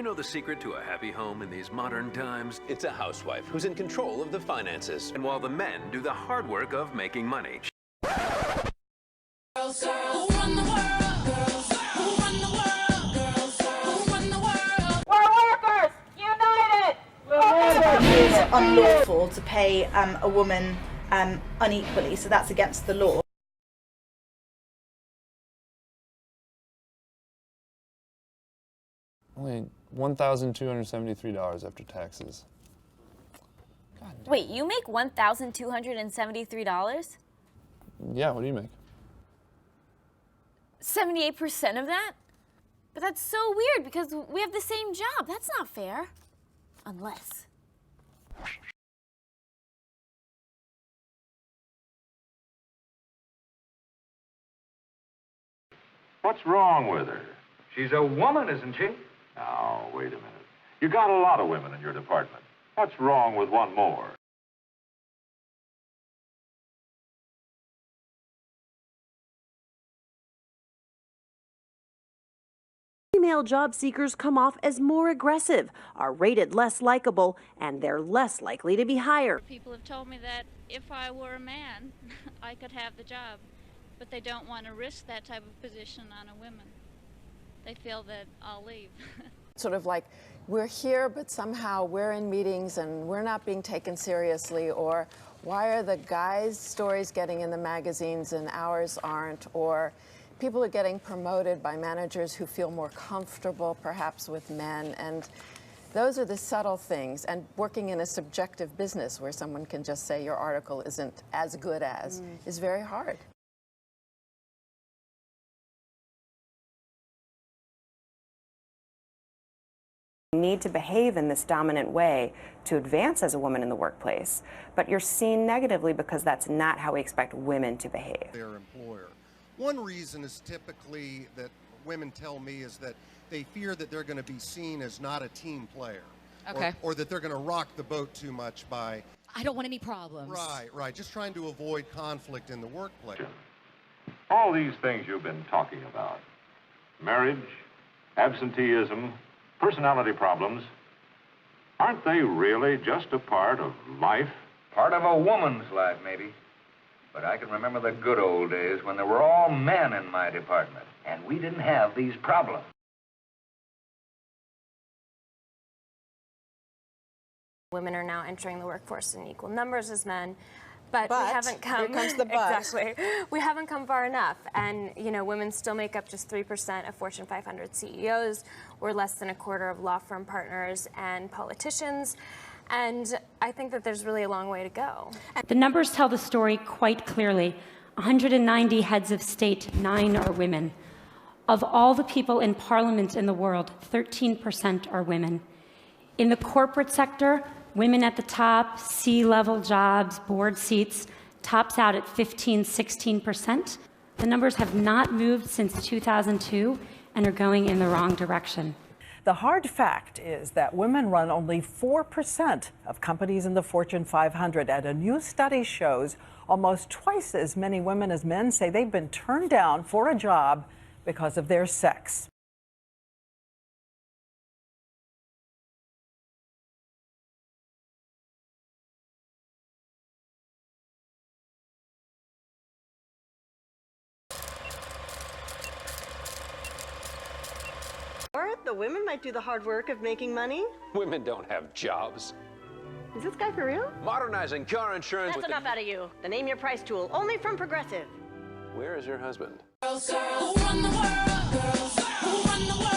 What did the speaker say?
know the secret to a happy home in these modern times? It's a housewife who's in control of the finances. And while the men do the hard work of making money. Girls, who run the world? Girls, who run the world? Girls, who run the world? We're workers! United! It is unlawful to pay a woman unequally, so that's against the law. Only $1,273 after taxes. Wait, you make $1,273? Yeah, what do you make? 78% of that? But that's so weird because we have the same job. That's not fair. Unless. What's wrong with her? She's a woman, isn't she? Now, wait a minute. You got a lot of women in your department. What's wrong with one more? Female job seekers come off as more aggressive, are rated less likable, and they're less likely to be hired. People have told me that if I were a man, I could have the job, but they don't want to risk that type of position on a woman. They feel that I'll leave. Sort of like, we're here, but somehow we're in meetings and we're not being taken seriously, or why are the guys' stories getting in the magazines and ours aren't, or people are getting promoted by managers who feel more comfortable perhaps with men, and those are the subtle things. And working in a subjective business where someone can just say your article isn't as good as is very hard. You need to behave in this dominant way to advance as a woman in the workplace, but you're seen negatively because that's not how we expect women to behave. Their employer. One reason is typically that women tell me is that they fear that they're going to be seen as not a team player. Okay. Or that they're going to rock the boat too much by... I don't want any problems. Right. Just trying to avoid conflict in the workplace. All these things you've been talking about, marriage, absenteeism, personality problems, aren't they really just a part of life? Part of a woman's life, maybe. But I can remember the good old days when there were all men in my department, and we didn't have these problems. Women are now entering the workforce in equal numbers as men, but we haven't come. Here comes the but. Exactly. We haven't come far enough, and women still make up just 3% of Fortune 500 CEOs. We're less than a quarter of law firm partners and politicians. And I think that there's really a long way to go. The numbers tell the story quite clearly. 190 heads of state, 9 are women. Of all the people in parliament in the world, 13% are women. In the corporate sector, women at the top, C-level jobs, board seats, tops out at 15–16%. The numbers have not moved since 2002 and are going in the wrong direction. The hard fact is that women run only 4% of companies in the Fortune 500, and a new study shows almost twice as many women as men say they've been turned down for a job because of their sex. Or the women might do the hard work of making money. Women don't have jobs. Is this guy for real? Modernizing car insurance. That's enough out of you. The Name Your Price tool, only from Progressive. Where is your husband? Girls, who run the world? Girls, who run the world?